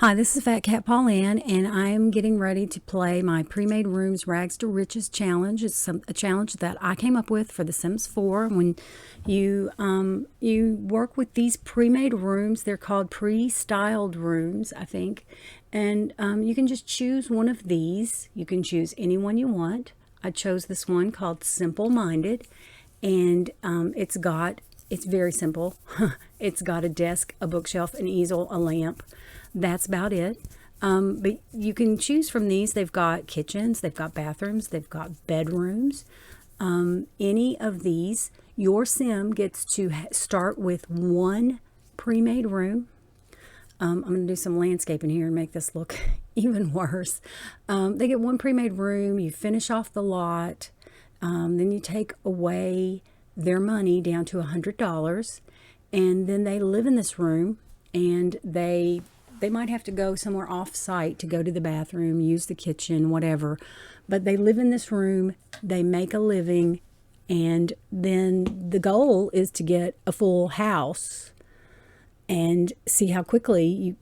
Hi, this is Fatcat Paulanne, and I'm getting ready to play my Pre-Made Rooms Rags to Riches challenge. It's a challenge that I came up with for The Sims 4. When you work with these pre-made rooms, they're called pre-styled rooms, I think, and you can just choose one of these. You can choose any one you want. I chose this one called Simple Minded, and it's very simple. It's got a desk, a bookshelf, an easel, a lamp. That's about it. But you can choose from these. They've got kitchens, they've got bathrooms, they've got bedrooms. Any of these, your sim gets to start with one pre-made room. I'm going to do some landscaping here and make this look even worse. They get one pre-made room. You finish off the lot. Then you take away their money down to $100, and then they live in this room, and they might have to go somewhere off-site to go to the bathroom, use the kitchen, whatever, but they live in this room, they make a living, and then the goal is to get a full house and see how quickly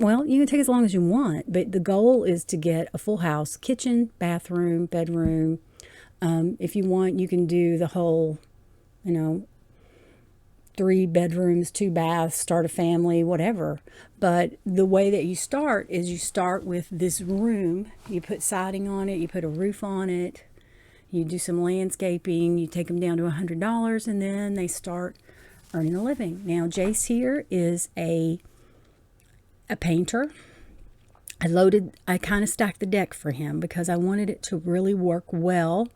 well, you can take as long as you want, but the goal is to get a full house, kitchen, bathroom, bedroom. If you want, you can do the whole, 3 bedrooms, 2 baths, start a family, whatever. But the way that you start is you start with this room. You put siding on it, you put a roof on it, you do some landscaping, you take them down to $100, and then they start earning a living. Now, Jace here is a painter. I kind of stacked the deck for him because I wanted it to really work well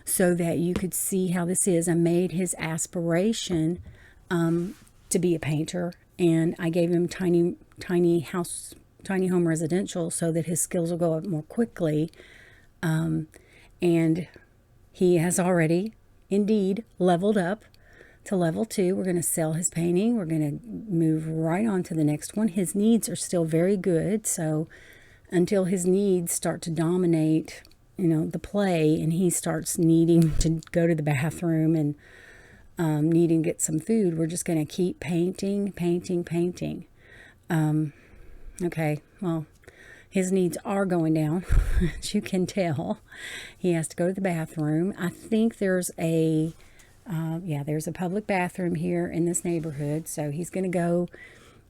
so that you could see how this is. I made his aspiration to be a painter, and I gave him tiny home residential so that his skills will go up more quickly. And he has already indeed leveled up to level 2. We're going to sell his painting. We're going to move right on to the next one. His needs are still very good, so until his needs start to dominate, the play, and he starts needing to go to the bathroom and needing to get some food, we're just going to keep painting. Okay, well, his needs are going down, as you can tell. He has to go to the bathroom. I think there's a public bathroom here in this neighborhood, so he's going to go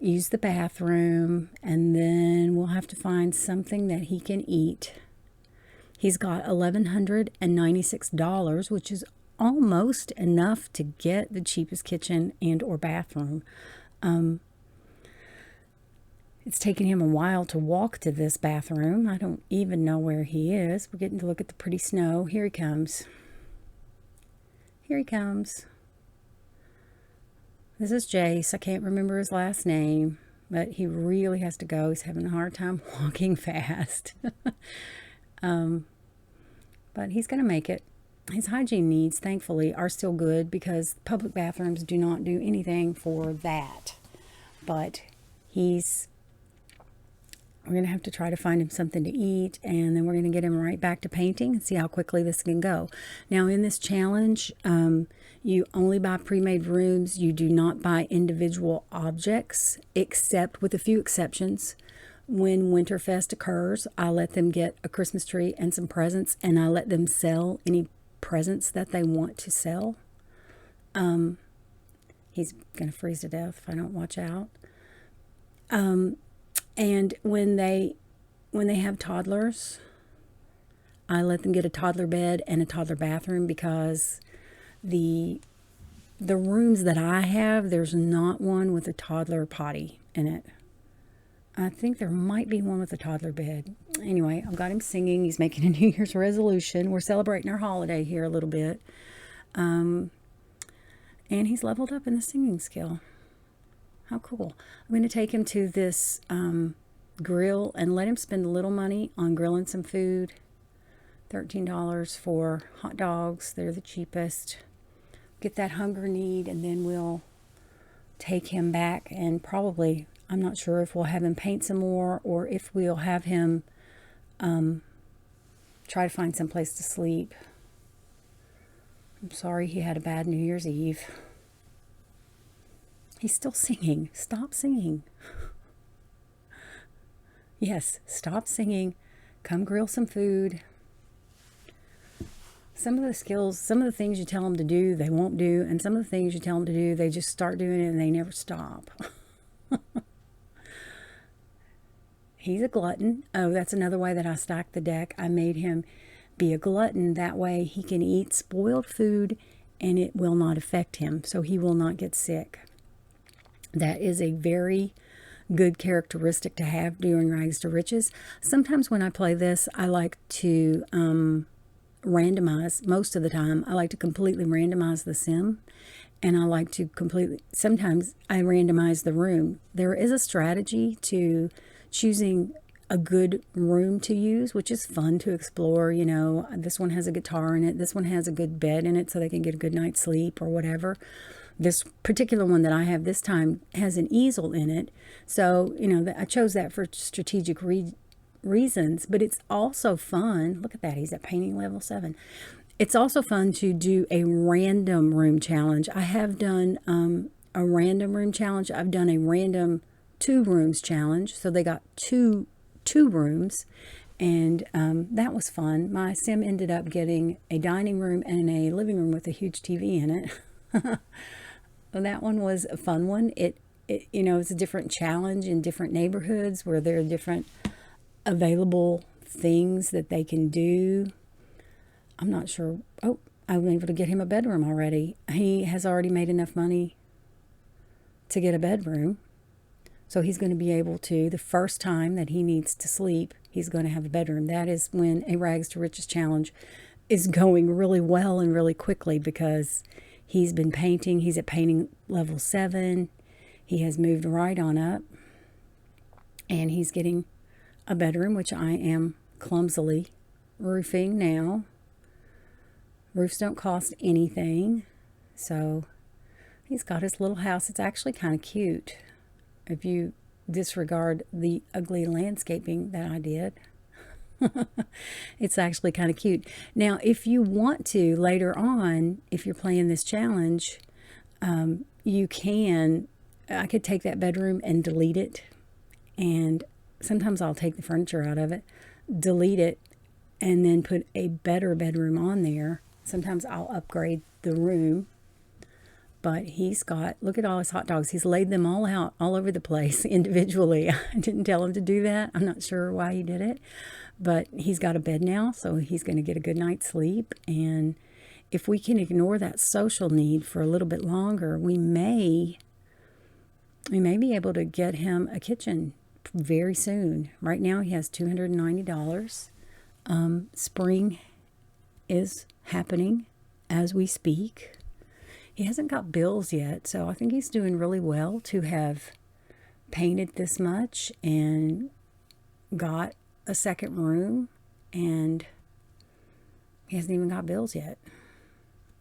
use the bathroom, and then we'll have to find something that he can eat. He's got $1,196, which is almost enough to get the cheapest kitchen and or bathroom. It's taken him a while to walk to this bathroom. I don't even know where he is. We're getting to look at the pretty snow. Here he comes. Here he comes. This is Jace. I can't remember his last name, but he really has to go. He's having a hard time walking fast. But he's going to make it. His hygiene needs, thankfully, are still good because public bathrooms do not do anything for that. But we're going to have to try to find him something to eat, and then we're going to get him right back to painting and see how quickly this can go. Now, in this challenge, you only buy pre-made rooms. You do not buy individual objects, except with a few exceptions. When Winterfest occurs, I let them get a Christmas tree and some presents, and I let them sell any presents that they want to sell. He's going to freeze to death if I don't watch out. And when they have toddlers, I let them get a toddler bed and a toddler bathroom because the rooms that I have, there's not one with a toddler potty in it. I think there might be one with a toddler bed. Anyway, I've got him singing. He's making a New Year's resolution. We're celebrating our holiday here a little bit. And he's leveled up in the singing skill. How cool. I'm going to take him to this grill and let him spend a little money on grilling some food. $13 for hot dogs. They're the cheapest. Get that hunger need, and then we'll take him back and probably, I'm not sure if we'll have him paint some more or if we'll have him try to find some place to sleep. I'm sorry he had a bad New Year's Eve. He's still singing. Stop singing. Yes, stop singing. Come grill some food. Some of the skills, some of the things you tell them to do, they won't do. And some of the things you tell them to do, they just start doing it and they never stop. He's a glutton. Oh, that's another way that I stacked the deck. I made him be a glutton. That way he can eat spoiled food and it will not affect him. So he will not get sick. That is a very good characteristic to have during Rags to Riches. Sometimes when I play this, I like to randomize. Most of the time, I like to completely randomize the sim. And I like to sometimes I randomize the room. There is a strategy to choosing a good room to use, which is fun to explore. You know, this one has a guitar in it. This one has a good bed in it so they can get a good night's sleep or whatever. This particular one that I have this time has an easel in it. So, you know, I chose that for strategic reasons, but it's also fun. Look at that. He's at painting level 7. It's also fun to do a random room challenge. I have done a random room challenge. I've done a random 2 rooms challenge. So they got two rooms, and that was fun. My sim ended up getting a dining room and a living room with a huge TV in it. Well, that one was a fun one. It you know, it's a different challenge in different neighborhoods where there are different available things that they can do. I'm not sure. Oh, I was able to get him a bedroom already. He has already made enough money to get a bedroom. So he's going to be able to, the first time that he needs to sleep, he's going to have a bedroom. That is when a Rags to Riches challenge is going really well and really quickly, because he's been painting. He's at painting level 7. He has moved right on up. And he's getting a bedroom, which I am clumsily roofing now. Roofs don't cost anything. So he's got his little house. It's actually kind of cute if you disregard the ugly landscaping that I did. It's actually kind of cute. Now, if you want to later on, if you're playing this challenge, you can, I could take that bedroom and delete it. And sometimes I'll take the furniture out of it, delete it, and then put a better bedroom on there. Sometimes I'll upgrade the room. But he's got, look at all his hot dogs. He's laid them all out all over the place individually. I didn't tell him to do that. I'm not sure why he did it. But he's got a bed now, so he's going to get a good night's sleep. And if we can ignore that social need for a little bit longer, we may be able to get him a kitchen very soon. Right now he has $290. Spring is happening as we speak. He hasn't got bills yet, so I think he's doing really well to have painted this much and got a second room, and he hasn't even got bills yet,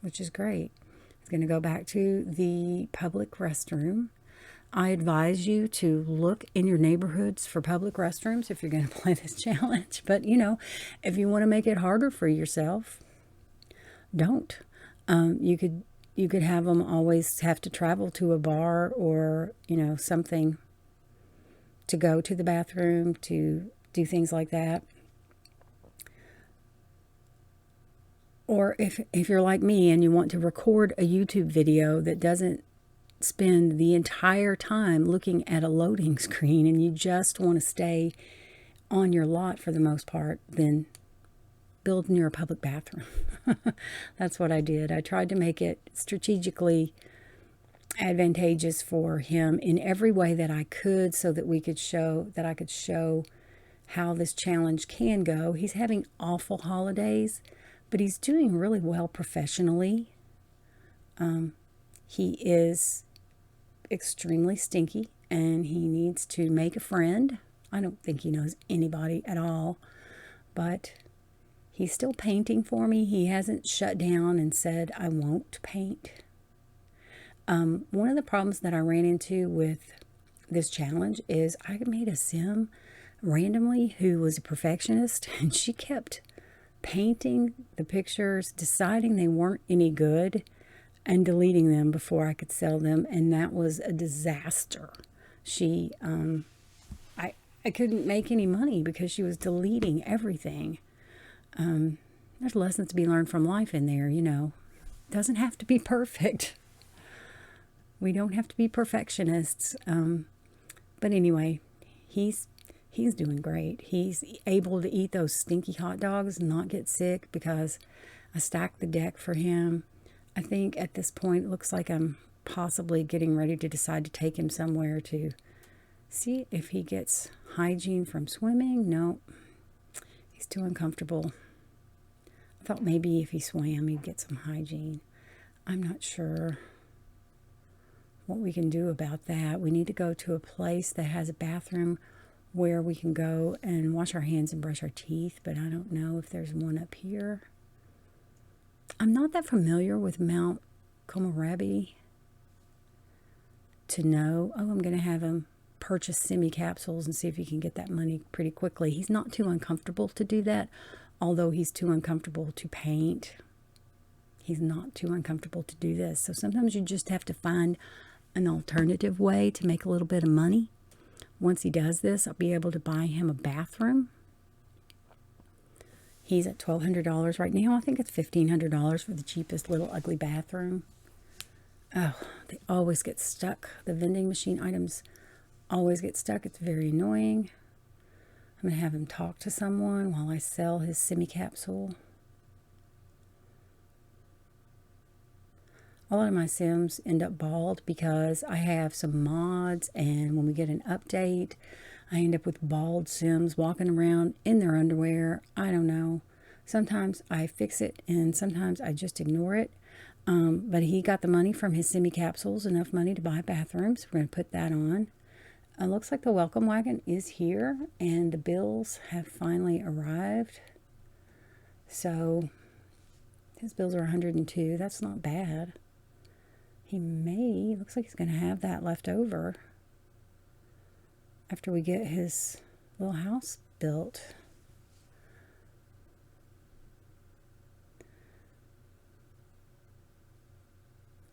which is great. He's going to go back to the public restroom. I advise you to look in your neighborhoods for public restrooms if you're going to play this challenge. But, you know, if you want to make it harder for yourself, don't. You could have them always have to travel to a bar or, you know, something to go to the bathroom, to do things like that. Or if you're like me and you want to record a YouTube video that doesn't spend the entire time looking at a loading screen and you just want to stay on your lot for the most part, then build near a public bathroom. That's what I did. I tried to make it strategically advantageous for him in every way that I could, so that I could show how this challenge can go. He's having awful holidays, but he's doing really well professionally. He is extremely stinky and he needs to make a friend. I don't think he knows anybody at all, but he's still painting for me. He hasn't shut down and said, I won't paint. One of the problems that I ran into with this challenge is I made a sim randomly who was a perfectionist, and she kept painting the pictures, deciding they weren't any good, and deleting them before I could sell them, and that was a disaster. I couldn't make any money because she was deleting everything. There's lessons to be learned from life in there, you know. It doesn't have to be perfect. We don't have to be perfectionists. But anyway, he's doing great. He's able to eat those stinky hot dogs and not get sick because I stacked the deck for him. I think at this point it looks like I'm possibly getting ready to decide to take him somewhere to see if he gets hygiene from swimming. No, he's too uncomfortable. I thought maybe if he swam he'd get some hygiene. I'm not sure what we can do about that. We need to go to a place that has a bathroom where we can go and wash our hands and brush our teeth, but I don't know if there's one up here. I'm not that familiar with Mount Komorebi to know. Oh, I'm going to have him purchase semi-capsules and see if he can get that money pretty quickly. He's not too uncomfortable to do that, although he's too uncomfortable to paint. He's not too uncomfortable to do this. So sometimes you just have to find an alternative way to make a little bit of money. Once he does this, I'll be able to buy him a bathroom. He's at $1,200 right now. I think it's $1,500 for the cheapest little ugly bathroom. Oh, they always get stuck. The vending machine items always get stuck. It's very annoying. I'm going to have him talk to someone while I sell his semi-capsule. A lot of my Sims end up bald because I have some mods, and when we get an update, I end up with bald Sims walking around in their underwear. I don't know. Sometimes I fix it, and sometimes I just ignore it. But he got the money from his semi-capsules, enough money to buy bathrooms. We're going to put that on. It looks like the welcome wagon is here, and the bills have finally arrived. So his bills are $102. That's not bad. Looks like he's going to have that left over after we get his little house built.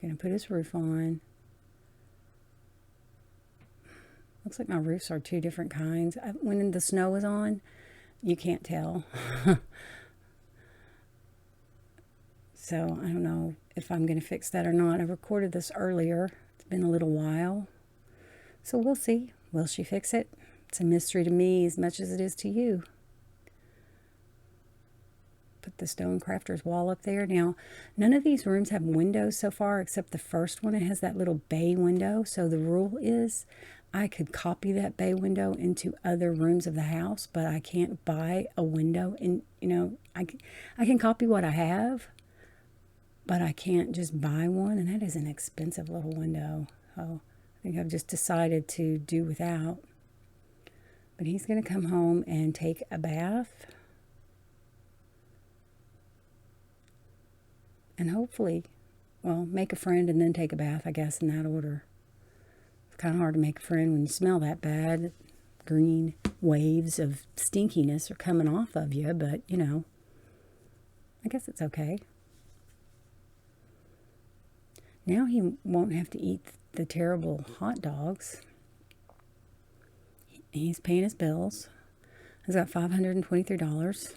Going to put his roof on. Looks like my roofs are two different kinds. When the snow is on, you can't tell. So I don't know if I'm going to fix that or not. I recorded this earlier. It's been a little while. So we'll see. Will she fix it? It's a mystery to me as much as it is to you. Put the stone crafter's wall up there. Now, none of these rooms have windows so far except the first one. It has that little bay window. So the rule is I could copy that bay window into other rooms of the house, but I can't buy a window. And, you know, I can copy what I have, but I can't just buy one, and that is an expensive little window. So I think I've just decided to do without. But he's going to come home and take a bath. And hopefully, well, make a friend and then take a bath, I guess, in that order. It's kind of hard to make a friend when you smell that bad. Green waves of stinkiness are coming off of you, but, you know, I guess it's okay. Now he won't have to eat the terrible hot dogs. He's paying his bills. He's got $523.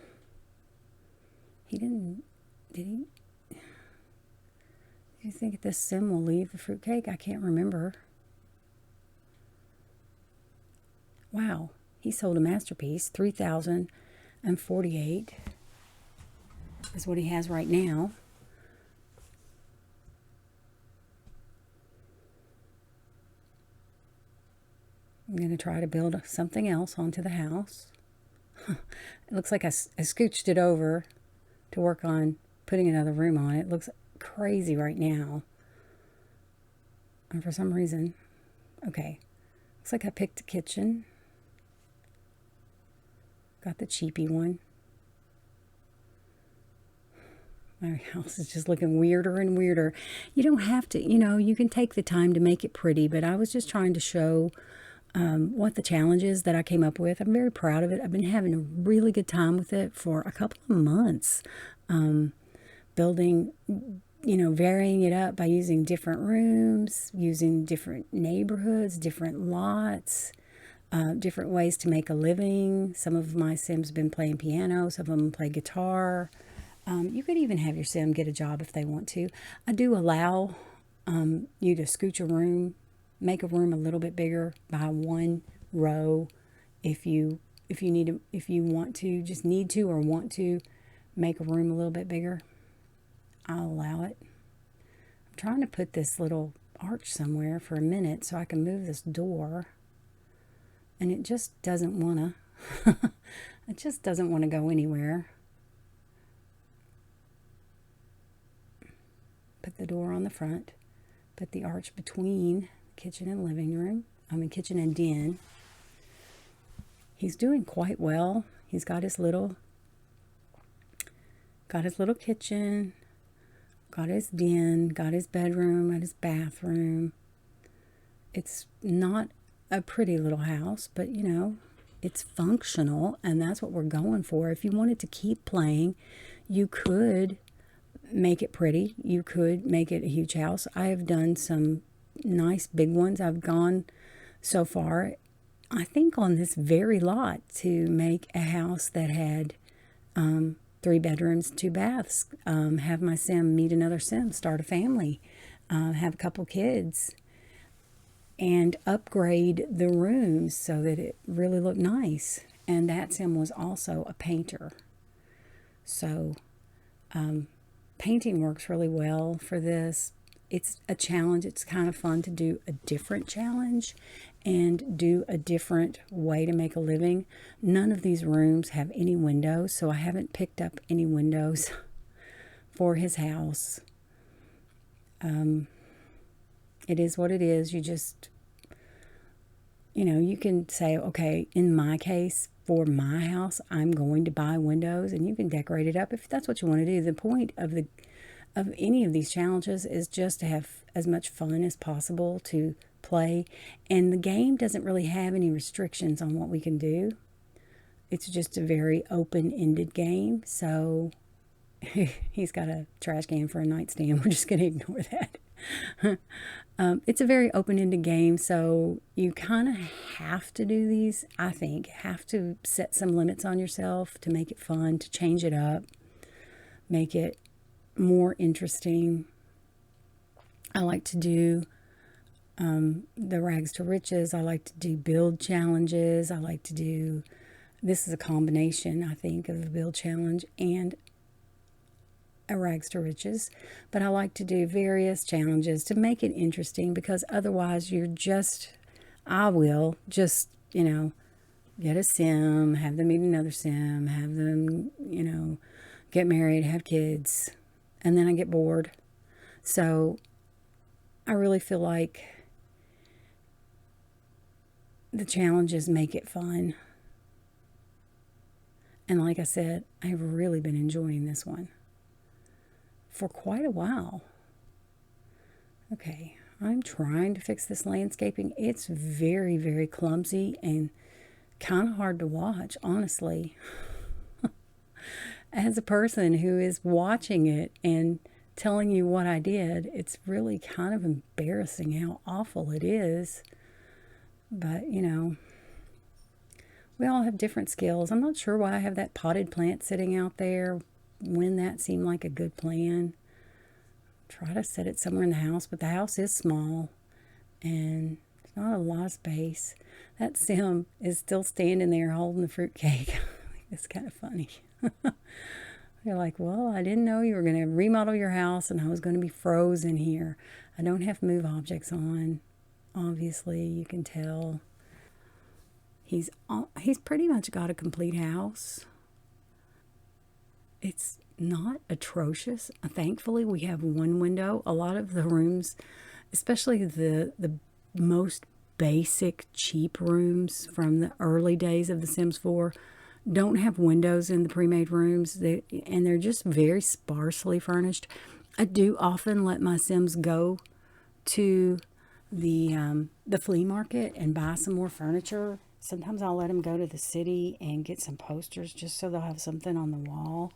He didn't, did he? Do you think this Sim will leave the fruitcake? I can't remember. Wow, he sold a masterpiece. $3,048 is what he has right now. I'm going to try to build something else onto the house. It looks like I scooched it over to work on putting another room on it. It looks crazy right now. And for some reason, okay. Looks like I picked a kitchen. Got the cheapy one. My house is just looking weirder and weirder. You don't have to, you know, you can take the time to make it pretty, but I was just trying to show what the challenge is that I came up with. I'm very proud of it. I've been having a really good time with it for a couple of months. Building, you know, varying it up by using different rooms, using different neighborhoods, different lots. different ways to make a living. Some of my Sims have been playing piano, some of them play guitar. You could even have your Sim get a job if they want to. I do allow you to scooch a room, make a room a little bit bigger by one row if you want to, just need to or want to make a room a little bit bigger. I'll allow it. I'm trying to put this little arch somewhere for a minute so I can move this door, and it just doesn't want to it just doesn't want to go anywhere. Put the door on the front, put the arch between kitchen and living room, kitchen and den. He's doing quite well. He's got his little kitchen, got his den, got his bedroom, got his bathroom. It's not a pretty little house, but you know, it's functional, and that's what we're going for. If you wanted to keep playing, you could make it pretty. You could make it a huge house. I have done some nice big ones. I've gone so far, I think, on this very lot to make a house that had 3 bedrooms, 2 baths, have my Sim meet another Sim, start a family, have a couple kids, and upgrade the rooms so that it really looked nice. And that Sim was also a painter. So painting works really well for this. It's a challenge. It's kind of fun to do a different challenge and do a different way to make a living. None of these rooms have any windows, so I haven't picked up any windows for his house. It is what it is. You just, you can say, okay, in my case, for my house, I'm going to buy windows, and you can decorate it up if that's what you want to do. The point of any of these challenges is just to have as much fun as possible to play. And the game doesn't really have any restrictions on what we can do. It's just a very open-ended game. So he's got a trash can for a nightstand. We're just going to ignore that. It's a very open-ended game, so you kind of have to do these, I think, have to set some limits on yourself to make it fun, to change it up, make it more interesting. I like to do the rags to riches. I like to do build challenges. I like to do, this is a combination, I think, of a build challenge and a rags to riches, but I like to do various challenges to make it interesting, because otherwise I will just, get a Sim, have them meet another Sim, have them, get married, have kids, and then I get bored. So I really feel like the challenges make it fun. And like I said, I've really been enjoying this one for quite a while. Okay, I'm trying to fix this landscaping. It's very, very clumsy and kind of hard to watch, honestly. As a person who is watching it and telling you what I did, it's really kind of embarrassing how awful it is. But, we all have different skills. I'm not sure why I have that potted plant sitting out there, when that seemed like a good plan. Try to set it somewhere in the house, but the house is small and there's not a lot of space. That Sim is still standing there holding the fruitcake. It's kind of funny. You're like, well, I didn't know you were going to remodel your house and I was going to be frozen here. I don't have move objects on. Obviously, you can tell. He's pretty much got a complete house. It's not atrocious. Thankfully, we have one window. A lot of the rooms, especially the most basic, cheap rooms from the early days of The Sims 4, don't have windows in the pre-made rooms, and they're just very sparsely furnished. I do often let my Sims go to the flea market and buy some more furniture. Sometimes I'll let them go to the city and get some posters just so they'll have something on the wall.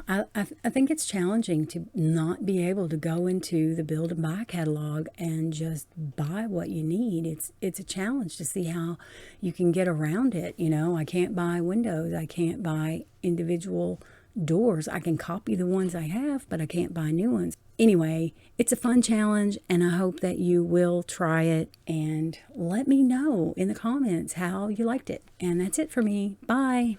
I think it's challenging to not be able to go into the build and buy catalog and just buy what you need. It's a challenge to see how you can get around it. You know, I can't buy windows. I can't buy individual doors. I can copy the ones I have, but I can't buy new ones. Anyway, it's a fun challenge, and I hope that you will try it and let me know in the comments how you liked it. And that's it for me. Bye.